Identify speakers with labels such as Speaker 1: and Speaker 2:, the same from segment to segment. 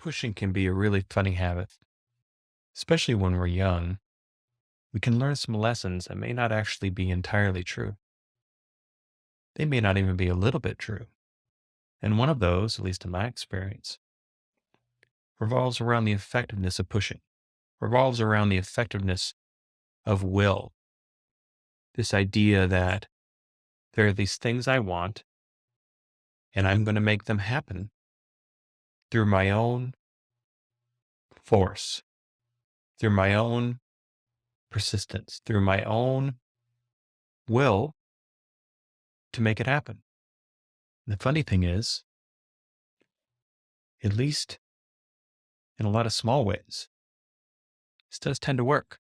Speaker 1: Pushing can be a really funny habit, especially when we're young. We can learn some lessons that may not actually be entirely true. They may not even be a little bit true. And one of those, at least in my experience, revolves around the effectiveness of pushing, revolves around the effectiveness of will. This idea that there are these things I want, and I'm going to make them happen through my own force, through my own persistence, through my own will to make it happen. And the funny thing is, at least in a lot of small ways, this does tend to work.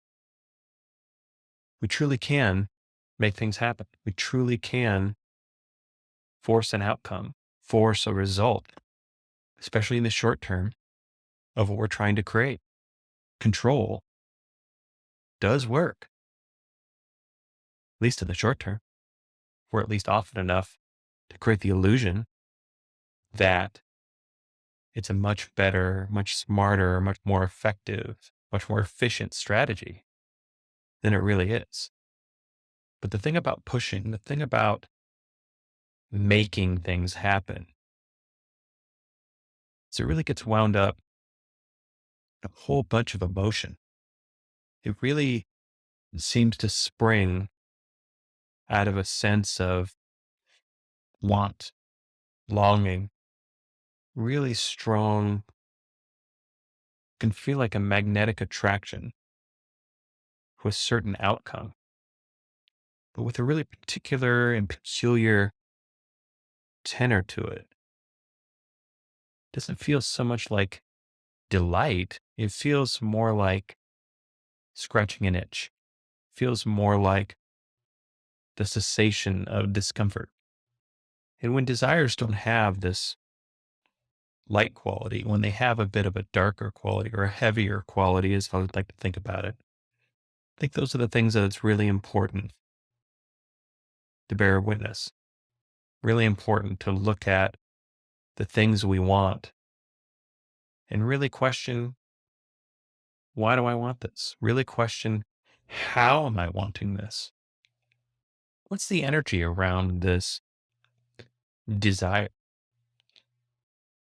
Speaker 1: We truly can make things happen. We truly can force an outcome, force a result, especially in the short term of what we're trying to create. Control does work, at least in the short term, or at least often enough to create the illusion that it's a much better, much smarter, much more effective, much more efficient strategy than it really is. But the thing about pushing, the thing about making things happen, is it really gets wound up in a whole bunch of emotion. It really seems to spring out of a sense of want, longing, really strong, can feel like a magnetic attraction to a certain outcome, but with a really particular and peculiar tenor to it. Doesn't feel so much like delight. It feels more like scratching an itch. Feels more like the cessation of discomfort. And when desires don't have this light quality, when they have a bit of a darker quality or a heavier quality, as I would like to think about it, I think those are the things that it's really important to bear witness. Really important to look at the things we want and really question, why do I want this? Really question, how am I wanting this? What's the energy around this desire?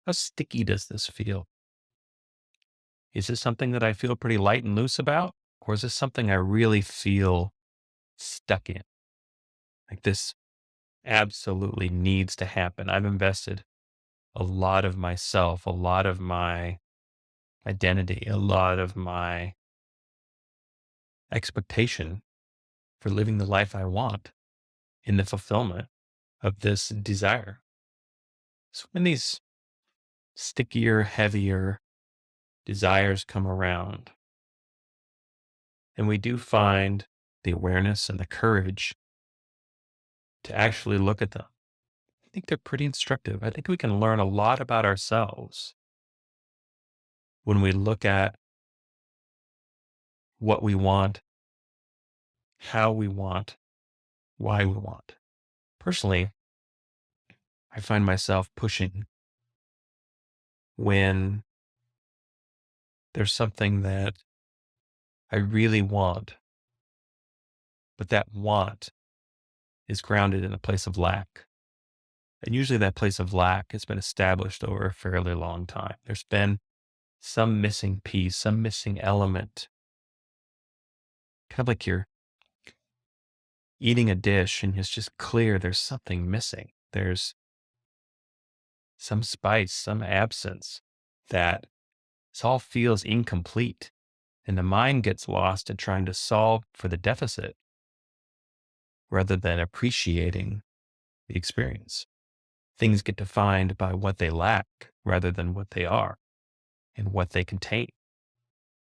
Speaker 1: How sticky does this feel? Is this something that I feel pretty light and loose about? Or is this something I really feel stuck in? Like this absolutely needs to happen. I've invested a lot of myself, a lot of my identity, a lot of my expectation for living the life I want in the fulfillment of this desire. So when these stickier, heavier desires come around, and we do find the awareness and the courage to actually look at them, I think they're pretty instructive. I think we can learn a lot about ourselves when we look at what we want, how we want, why we want. Personally, I find myself pushing when there's something that I really want, but that want is grounded in a place of lack. And usually that place of lack has been established over a fairly long time. There's been some missing piece, some missing element, kind of like you're eating a dish and it's just clear there's something missing. There's some spice, some absence that this all feels incomplete. And the mind gets lost in trying to solve for the deficit rather than appreciating the experience. Things get defined by what they lack rather than what they are and what they contain.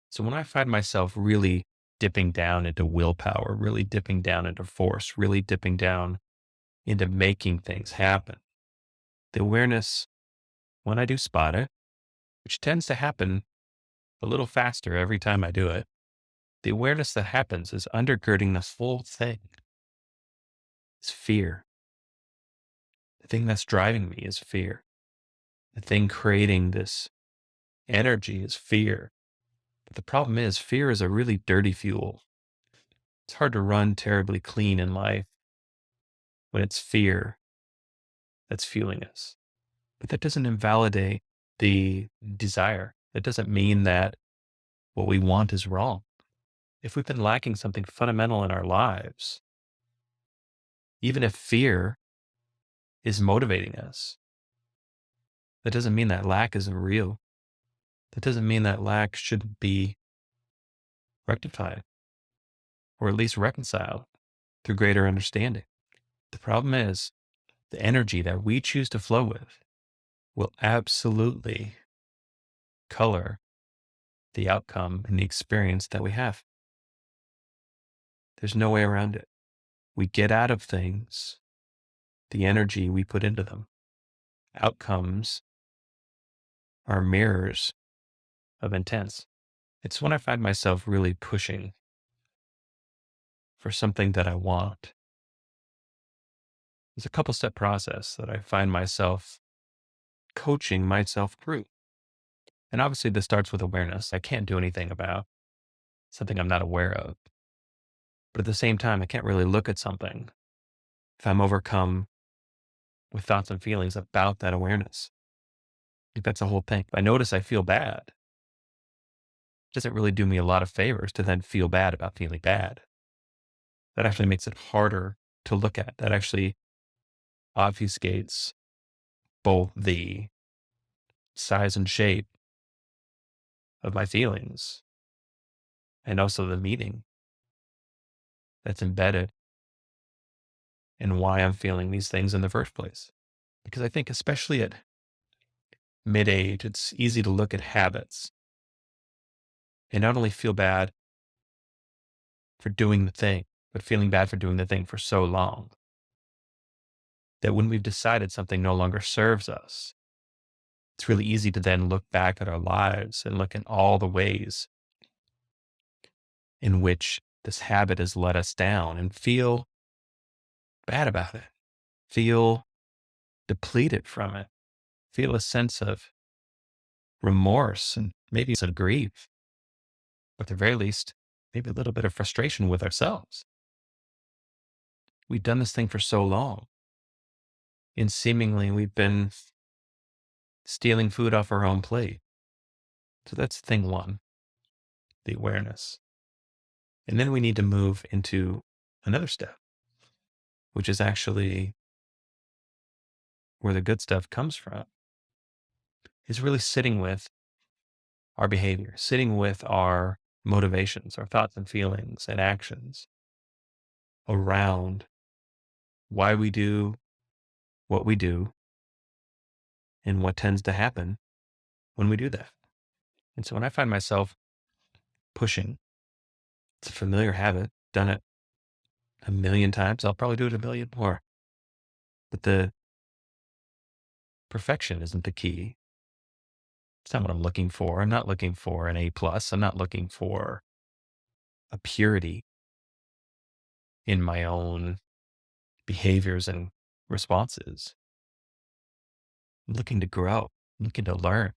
Speaker 1: So when I find myself really dipping down into willpower, really dipping down into force, really dipping down into making things happen, the awareness, when I do spot it, which tends to happen a little faster every time I do it, the awareness that happens is undergirding this whole thing is fear. The thing that's driving me is fear. The thing creating this energy is fear. But the problem is, fear is a really dirty fuel. It's hard to run terribly clean in life when it's fear that's fueling us. But that doesn't invalidate the desire. That doesn't mean that what we want is wrong. If we've been lacking something fundamental in our lives, even if fear is motivating us, that doesn't mean that lack isn't real. That doesn't mean that lack shouldn't be rectified or at least reconciled through greater understanding. The problem is the energy that we choose to flow with will absolutely color the outcome and the experience that we have. There's no way around it. We get out of things the energy we put into them. Outcomes are mirrors of intents. It's when I find myself really pushing for something that I want. There's a couple step process that I find myself coaching myself through. And obviously, this starts with awareness. I can't do anything about something I'm not aware of. But at the same time, I can't really look at something if I'm overcome with thoughts and feelings about that awareness. I think that's the whole thing. If I notice I feel bad, it doesn't really do me a lot of favors to then feel bad about feeling bad. That actually makes it harder to look at. That actually obfuscates both the size and shape of my feelings and also the meaning that's embedded in why I'm feeling these things in the first place. Because I think, especially at mid age, it's easy to look at habits and not only feel bad for doing the thing, but feeling bad for doing the thing for so long that when we've decided something no longer serves us, it's really easy to then look back at our lives and look at all the ways in which this habit has let us down and feel bad about it, feel depleted from it, feel a sense of remorse and maybe some grief, but at the very least, maybe a little bit of frustration with ourselves. We've done this thing for so long, and seemingly we've been stealing food off our own plate. So that's thing one, the awareness. And then we need to move into another step, which is actually where the good stuff comes from, is really sitting with our behavior, sitting with our motivations, our thoughts and feelings and actions around why we do what we do and what tends to happen when we do that. And so when I find myself pushing, it's a familiar habit, done it a million times, I'll probably do it a million more. But the perfection isn't the key. It's not what I'm looking for. I'm not looking for an A plus. I'm not looking for a purity in my own behaviors and responses. I'm looking to grow. I'm looking to learn.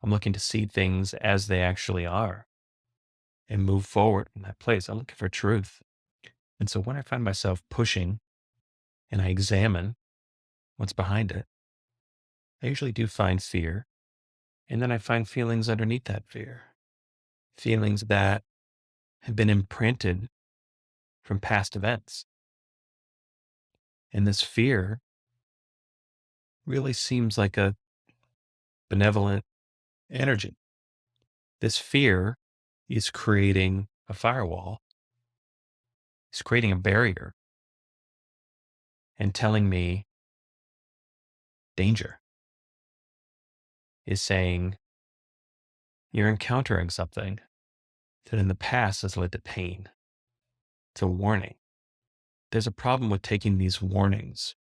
Speaker 1: I'm looking to see things as they actually are and move forward in that place. I'm looking for truth. And so when I find myself pushing and I examine what's behind it, I usually do find fear. And then I find feelings underneath that fear, feelings that have been imprinted from past events. And this fear really seems like a benevolent energy. This fear is creating a firewall, it's creating a barrier and telling me danger, is saying you're encountering something that in the past has led to pain. It's a warning. There's a problem with taking these warnings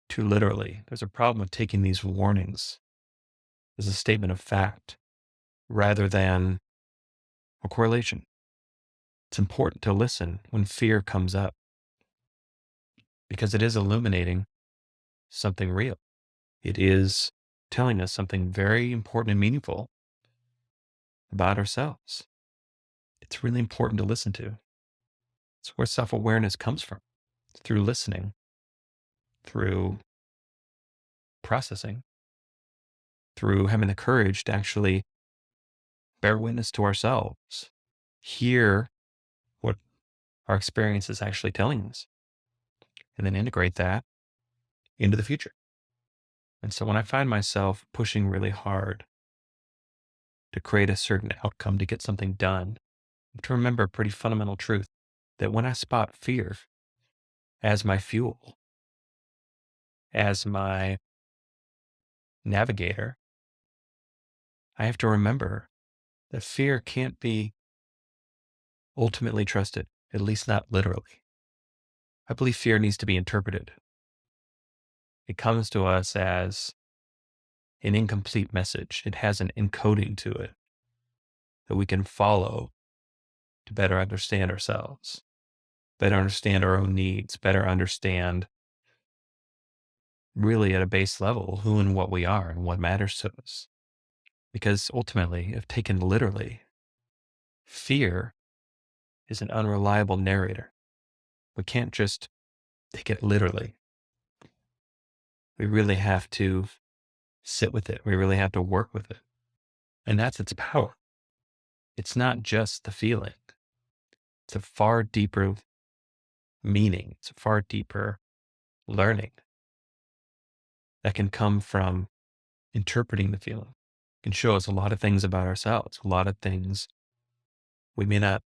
Speaker 1: too literally. There's a problem with taking these warnings as a statement of fact rather than a correlation. It's important to listen when fear comes up because it is illuminating something real. It is telling us something very important and meaningful about ourselves. It's really important to listen to. It's where self awareness comes from, through listening, through processing, through having the courage to actually bear witness to ourselves, hear what our experience is actually telling us, and then integrate that into the future. And so when I find myself pushing really hard to create a certain outcome, to get something done, to remember a pretty fundamental truth that when I spot fear as my fuel, as my navigator, I have to remember that fear can't be ultimately trusted, at least not literally. I believe fear needs to be interpreted. It comes to us as an incomplete message. It has an encoding to it that we can follow to better understand ourselves, better understand our own needs, better understand really at a base level who and what we are and what matters to us. Because ultimately, if taken literally, fear is an unreliable narrator. We can't just take it literally. We really have to sit with it. We really have to work with it. And that's its power. It's not just the feeling. It's a far deeper meaning. It's a far deeper learning that can come from interpreting the feeling. It can show us a lot of things about ourselves, a lot of things we may not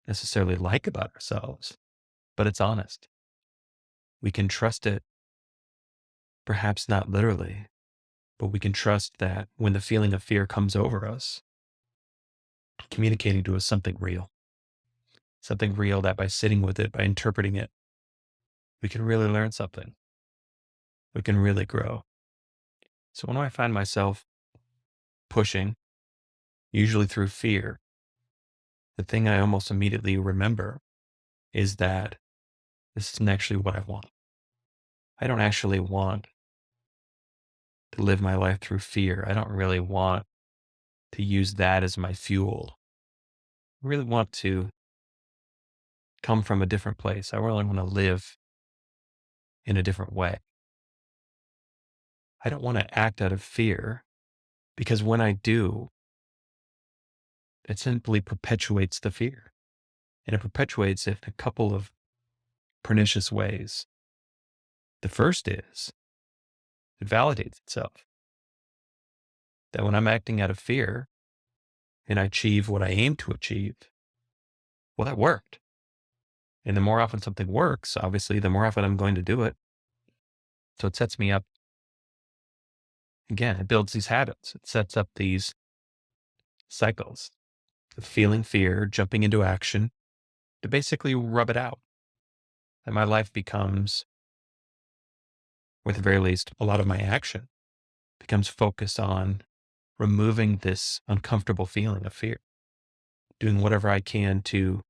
Speaker 1: necessarily like about ourselves, but it's honest. We can trust it, perhaps not literally, but we can trust that when the feeling of fear comes over us, communicating to us something real that by sitting with it, by interpreting it, we can really learn something. We can really grow. So when I find myself pushing, usually through fear, the thing I almost immediately remember is that this isn't actually what I want. I don't actually want to live my life through fear. I don't really want to use that as my fuel. I really want to come from a different place. I really want to live in a different way. I don't want to act out of fear because when I do, it simply perpetuates the fear. And it perpetuates it in a couple of pernicious ways. The first is it validates itself. That when I'm acting out of fear and I achieve what I aim to achieve, well, that worked. And the more often something works, obviously, the more often I'm going to do it. So it sets me up. Again, it builds these habits. It sets up these cycles of feeling fear, jumping into action to basically rub it out. And my life becomes, or at the very least, a lot of my action becomes focused on removing this uncomfortable feeling of fear, doing whatever I can to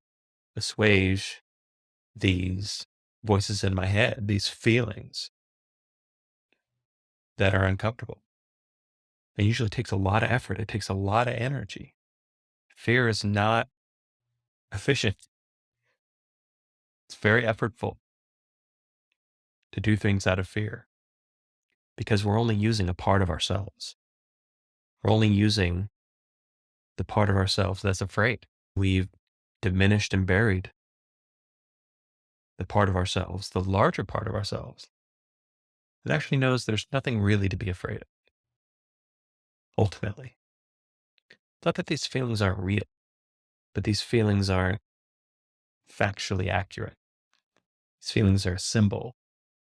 Speaker 1: assuage these voices in my head, these feelings that are uncomfortable. It usually takes a lot of effort. It takes a lot of energy. Fear is not efficient. It's very effortful to do things out of fear because we're only using a part of ourselves. We're only using the part of ourselves that's afraid. We've diminished and buried the part of ourselves, the larger part of ourselves that actually knows there's nothing really to be afraid of, ultimately. It's not that these feelings aren't real, but these feelings aren't factually accurate. These feelings are a symbol.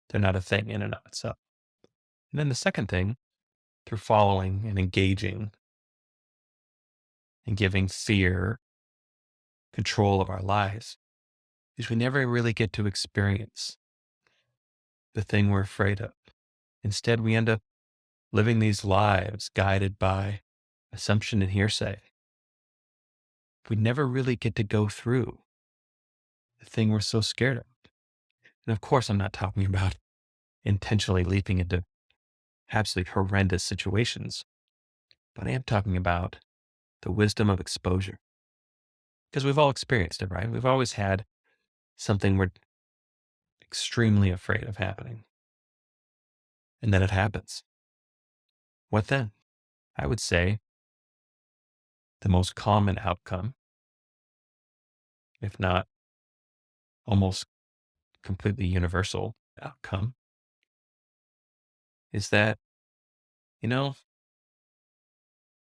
Speaker 1: They're not a thing in and of itself. And then the second thing, through following and engaging and giving fear control of our lives, is we never really get to experience the thing we're afraid of. Instead, we end up living these lives guided by assumption and hearsay. We never really get to go through the thing we're so scared of. And of course, I'm not talking about intentionally leaping into absolutely horrendous situations, but I am talking about the wisdom of exposure because we've all experienced it, right? We've always had something we're extremely afraid of happening, and then it happens. What then? I would say the most common outcome, if not almost completely universal outcome, is that, you know,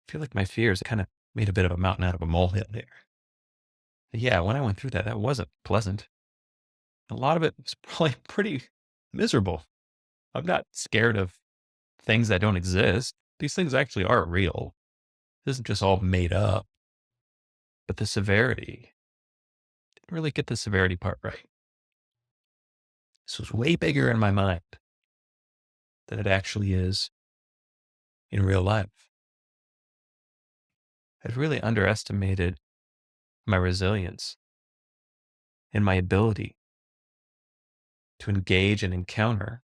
Speaker 1: I feel like my fears kind of made a bit of a mountain out of a molehill there. Yeah, when I went through that, that wasn't pleasant. A lot of it was probably pretty miserable. I'm not scared of things that don't exist. These things actually are real. This isn't just all made up. But the severity, didn't really get the severity part right. This was way bigger in my mind than it actually is in real life. I'd really underestimated my resilience and my ability to engage and encounter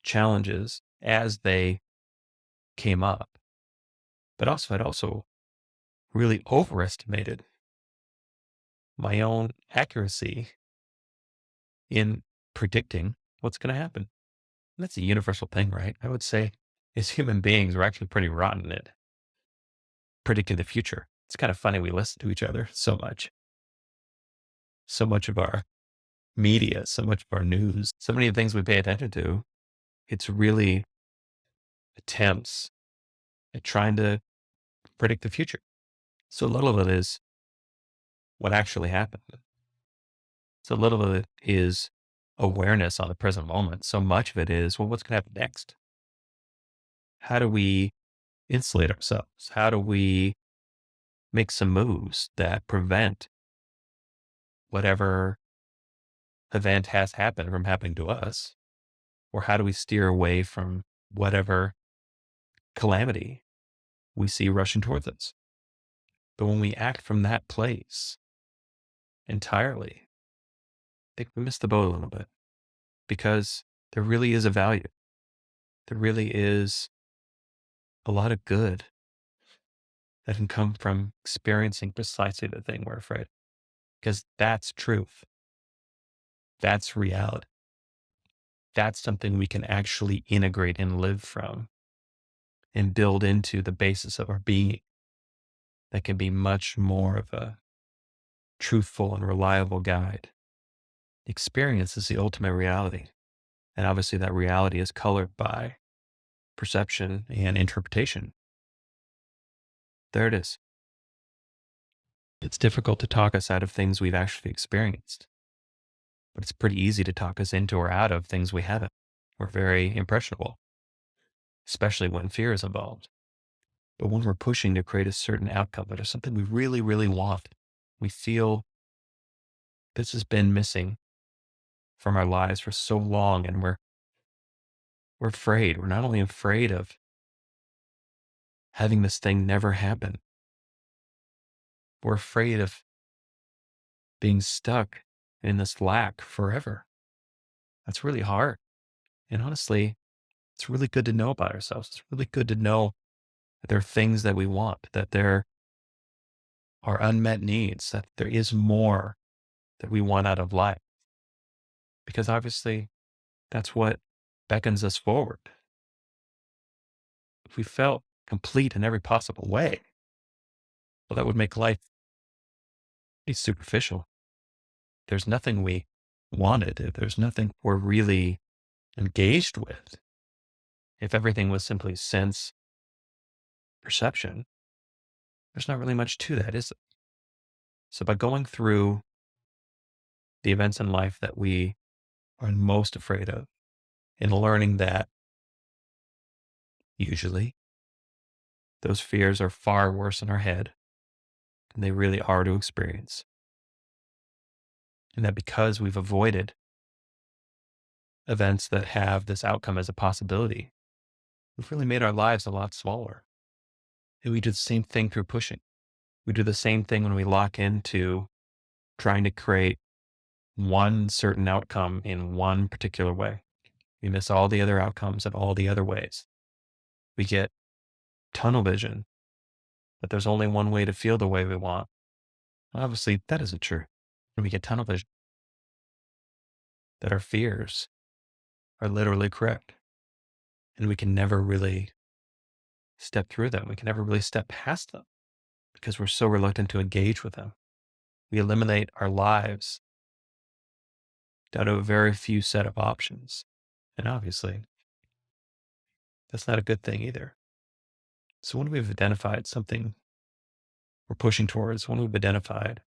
Speaker 1: challenges as they came up. But also, I'd also really overestimated my own accuracy in predicting what's going to happen. And that's a universal thing, right? I would say as human beings, we're actually pretty rotten at predicting the future. It's kind of funny we listen to each other so much. So much of our media, so much of our news, so many of the things we pay attention to, it's really attempts at trying to predict the future. So little of it is what actually happened. So little of it is awareness on the present moment. So much of it is, well, what's going to happen next? How do we insulate ourselves? How do we make some moves that prevent whatever event has happened from happening to us? Or how do we steer away from whatever calamity we see rushing towards us? But when we act from that place entirely, I think we miss the boat a little bit because there really is a value. There really is a lot of good that can come from experiencing precisely the thing we're afraid of, because that's truth. That's reality. That's something we can actually integrate and live from and build into the basis of our being that can be much more of a truthful and reliable guide. Experience is the ultimate reality. And obviously, that reality is colored by perception and interpretation. There it is. It's difficult to talk us out of things we've actually experienced, but it's pretty easy to talk us into or out of things we haven't. We're very impressionable, especially when fear is involved. But when we're pushing to create a certain outcome, that is something we really, really want, we feel this has been missing from our lives for so long, and we're afraid. We're not only afraid of having this thing never happen, we're afraid of being stuck in this lack forever. That's really hard. And honestly, it's really good to know about ourselves. It's really good to know that there are things that we want, that there are unmet needs, that there is more that we want out of life. Because obviously, that's what beckons us forward. If we felt complete in every possible way, well, that would make life be superficial. There's nothing we wanted, if there's nothing we're really engaged with, if everything was simply sense perception, there's not really much to that, is it? So by going through the events in life that we are most afraid of and learning that usually those fears are far worse in our head than they really are to experience. And that because we've avoided events that have this outcome as a possibility, we've really made our lives a lot smaller. And we do the same thing through pushing. We do the same thing when we lock into trying to create one certain outcome in one particular way. We miss all the other outcomes and all the other ways. We get tunnel vision, that there's only one way to feel the way we want. Obviously, that isn't true. And we get tunnel vision, that our fears are literally correct. And we can never really step through them. We can never really step past them because we're so reluctant to engage with them. We eliminate our lives down to a very few set of options. And obviously, that's not a good thing either. So when we've identified something we're pushing towards, when we've identified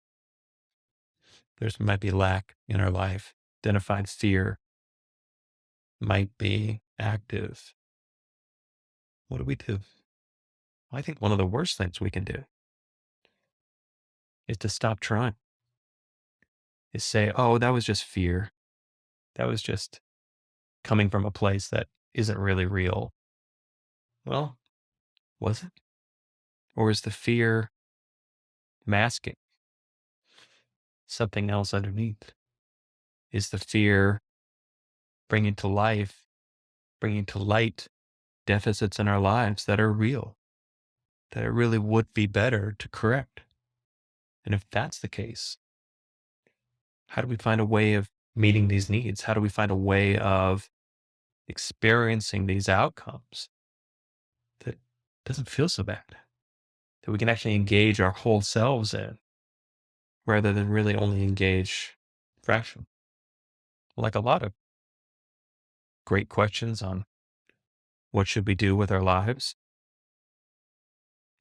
Speaker 1: there might be lack in our life, identified fear might be active, what do we do? I think one of the worst things we can do is to stop trying, is say, oh, that was just fear. That was just coming from a place that isn't really real. Well, was it? Or is the fear masking something else underneath? Is the fear bringing to life, bringing to light deficits in our lives that are real, that it really would be better to correct? And if that's the case, how do we find a way of meeting these needs? How do we find a way of experiencing these outcomes that doesn't feel so bad, that we can actually engage our whole selves in rather than really only engage fraction? Like a lot of great questions on what should we do with our lives,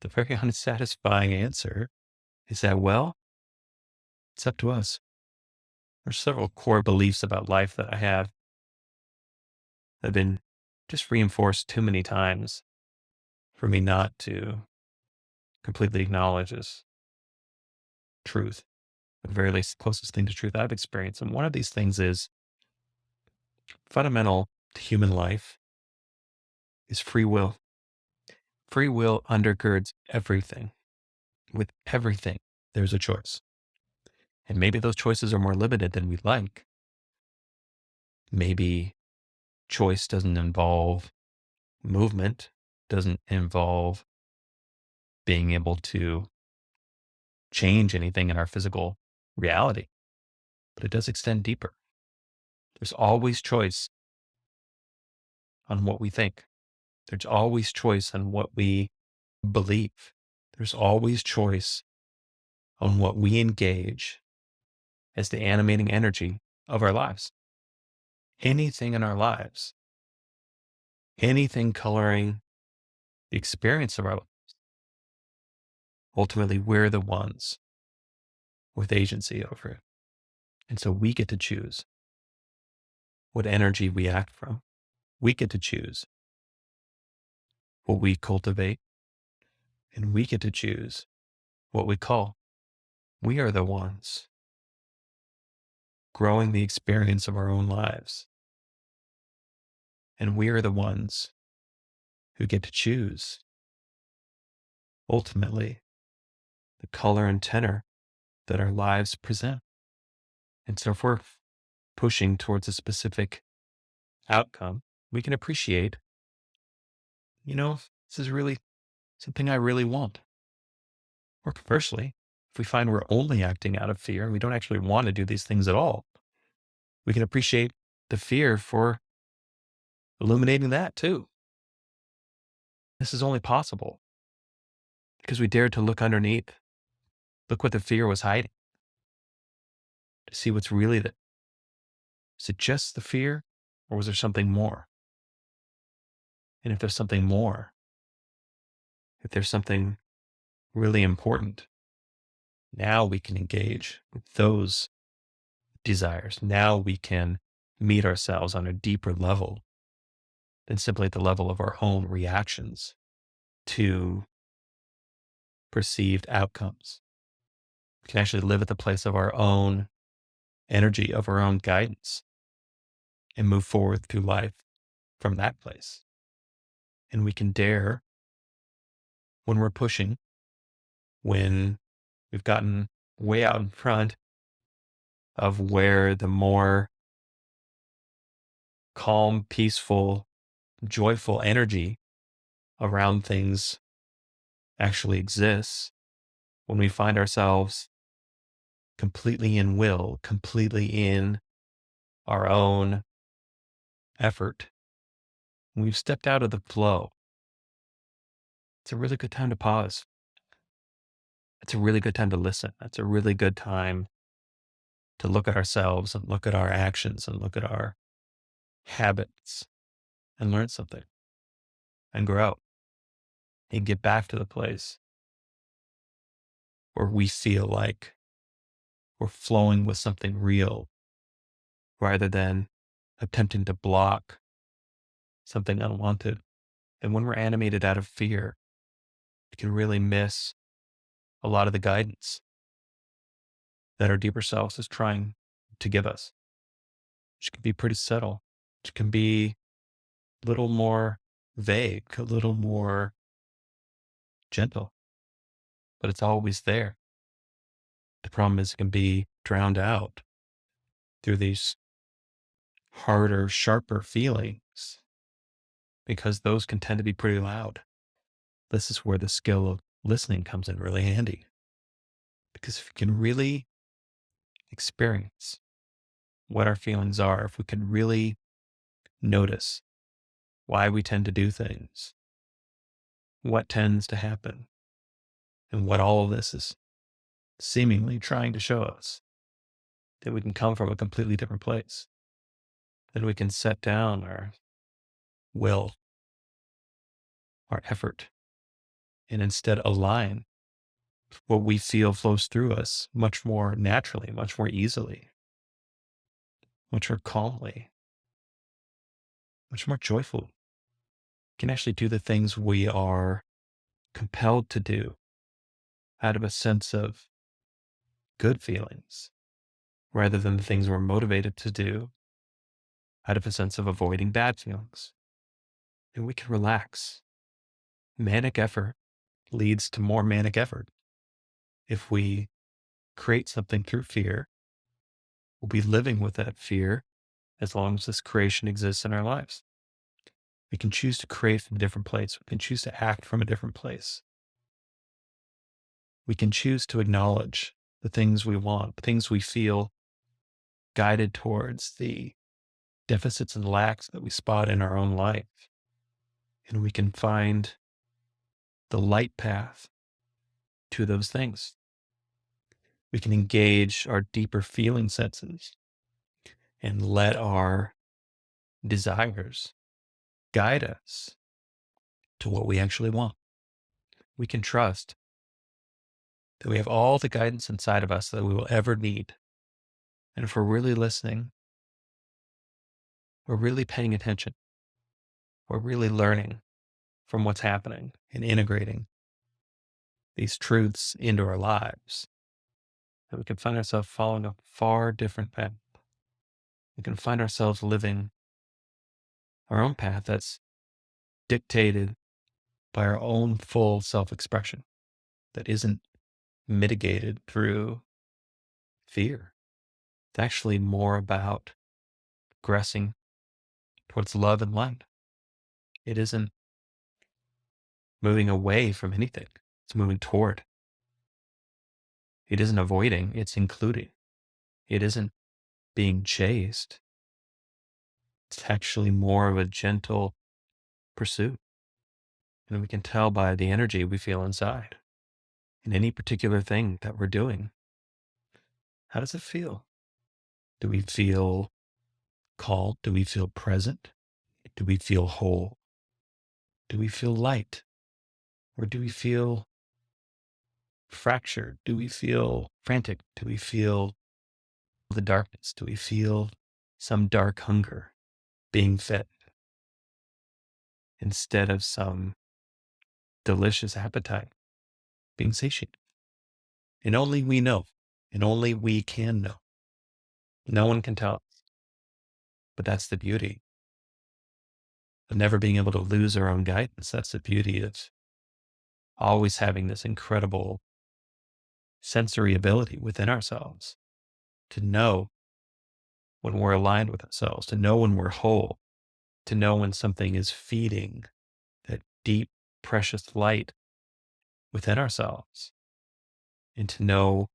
Speaker 1: the very unsatisfying answer is that, well, it's up to us. There's several core beliefs about life that I have that have been just reinforced too many times for me not to completely acknowledge as truth, the very least closest thing to truth I've experienced. And one of these things is fundamental to human life is free will. Free will undergirds everything. With everything, there's a choice. And maybe those choices are more limited than we'd like. Maybe choice doesn't involve movement, doesn't involve being able to change anything in our physical reality, but it does extend deeper. There's always choice on what we think. There's always choice on what we believe. There's always choice on what we engage as the animating energy of our lives. Anything in our lives, anything coloring the experience of our lives, ultimately we're the ones with agency over it. And so we get to choose what energy we act from. We get to choose what we cultivate, and we get to choose what we call. We are the ones growing the experience of our own lives. And we are the ones who get to choose, ultimately, the color and tenor that our lives present. And so if we're pushing towards a specific outcome, we can appreciate, this is really something I really want. Or conversely, if we find we're only acting out of fear and we don't actually want to do these things at all, we can appreciate the fear for illuminating that too. This is only possible because we dared to look underneath, look what the fear was hiding, to see what's really there. Is it just the fear, or was there something more? And if there's something more, if there's something really important, now we can engage with those desires. Now we can meet ourselves on a deeper level than simply at the level of our own reactions to perceived outcomes. We can actually live at the place of our own energy, of our own guidance, and move forward through life from that place. And we can dare, when we're pushing, when we've gotten way out in front of where the more calm, peaceful, joyful energy around things actually exists when we find ourselves completely in will, completely in our own effort. When we've stepped out of the flow, it's a really good time to pause. It's a really good time to listen. It's a really good time to look at ourselves and look at our actions and look at our habits and learn something and grow and get back to the place where we feel like we're flowing with something real rather than attempting to block something unwanted. And when we're animated out of fear, we can really miss a lot of the guidance that our deeper selves is trying to give us, which can be pretty subtle, which can be a little more vague, a little more gentle, but it's always there. The problem is it can be drowned out through these harder, sharper feelings because those can tend to be pretty loud. This is where the skill of listening comes in really handy. Because if we can really experience what our feelings are, if we can really notice why we tend to do things, what tends to happen, and what all of this is seemingly trying to show us, that we can come from a completely different place, that we can set down our will, our effort, and instead align what we feel flows through us much more naturally, much more easily, much more calmly, much more joyfully. Can actually do the things we are compelled to do out of a sense of good feelings rather than the things we're motivated to do out of a sense of avoiding bad feelings. And we can relax. Manic effort leads to more manic effort. If we create something through fear, we'll be living with that fear as long as this creation exists in our lives. We can choose to create from a different place. We can choose to act from a different place. We can choose to acknowledge the things we want, the things we feel guided towards, the deficits and lacks that we spot in our own life. And we can find the light path to those things. We can engage our deeper feeling senses and let our desires guide us to what we actually want. We can trust that we have all the guidance inside of us that we will ever need. And if we're really listening, we're really paying attention, we're really learning from what's happening and integrating these truths into our lives, that we can find ourselves following a far different path. We can find ourselves living our own path that's dictated by our own full self-expression, that isn't mitigated through fear. It's actually more about progressing towards love and light. It isn't moving away from anything. It's moving toward. It isn't avoiding, it's including. It isn't being chased. It's actually more of a gentle pursuit. And we can tell by the energy we feel inside in any particular thing that we're doing. How does it feel? Do we feel calm? Do we feel present? Do we feel whole? Do we feel light? Or do we feel fractured? Do we feel frantic? Do we feel the darkness? Do we feel some dark hunger being fed instead of some delicious appetite being satiated? And only we know, and only we can know. No one can tell us. But that's the beauty of never being able to lose our own guidance. That's the beauty of always having this incredible sensory ability within ourselves to know when we're aligned with ourselves, to know when we're whole, to know when something is feeding that deep, precious light within ourselves, and to know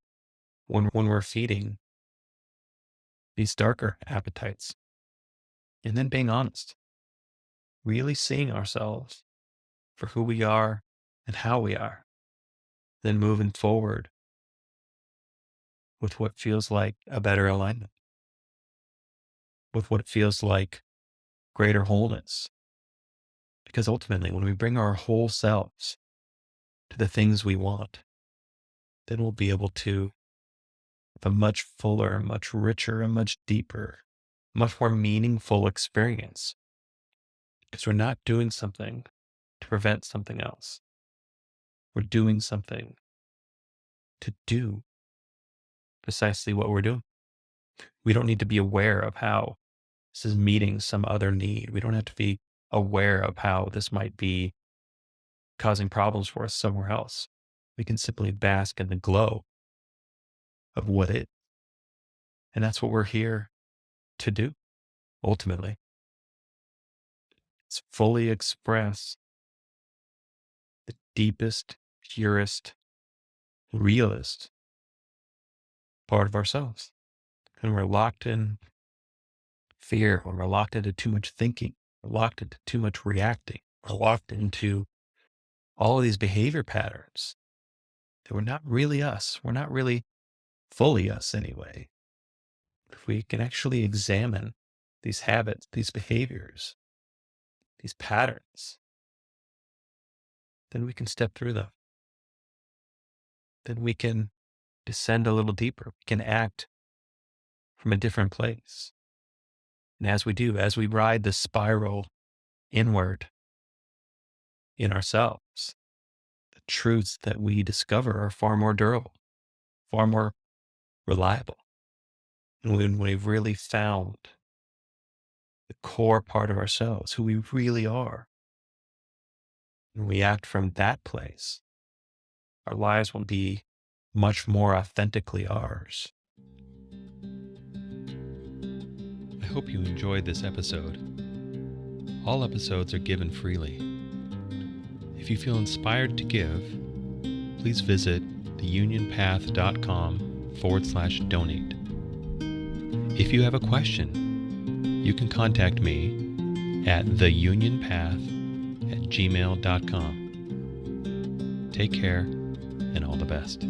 Speaker 1: when we're feeding these darker appetites. And then being honest, really seeing ourselves for who we are and how we are, then moving forward with what feels like a better alignment, with what feels like greater wholeness. Because ultimately, when we bring our whole selves to the things we want, then we'll be able to have a much fuller, much richer, and much deeper, much more meaningful experience. Because we're not doing something to prevent something else. We're doing something to do precisely what we're doing. We don't need to be aware of how this is meeting some other need. We don't have to be aware of how this might be causing problems for us somewhere else. We can simply bask in the glow of what is. And that's what we're here to do, ultimately. It's fully express the deepest, purest, realest part of ourselves. And we're locked in fear, when we're locked into too much thinking, we're locked into too much reacting, we're locked into all of these behavior patterns that we're not really us. We're not really fully us anyway. If we can actually examine these habits, these behaviors, these patterns, then we can step through them. Then we can descend a little deeper. We can act from a different place. And as we do, as we ride the spiral inward in ourselves, the truths that we discover are far more durable, far more reliable. And when we've really found the core part of ourselves, who we really are, and we act from that place, our lives will be much more authentically ours. I hope you enjoyed this episode. All episodes are given freely. If you feel inspired to give, please visit theunionpath.com/donate. If you have a question, you can contact me at theunionpath@gmail.com. Take care and all the best.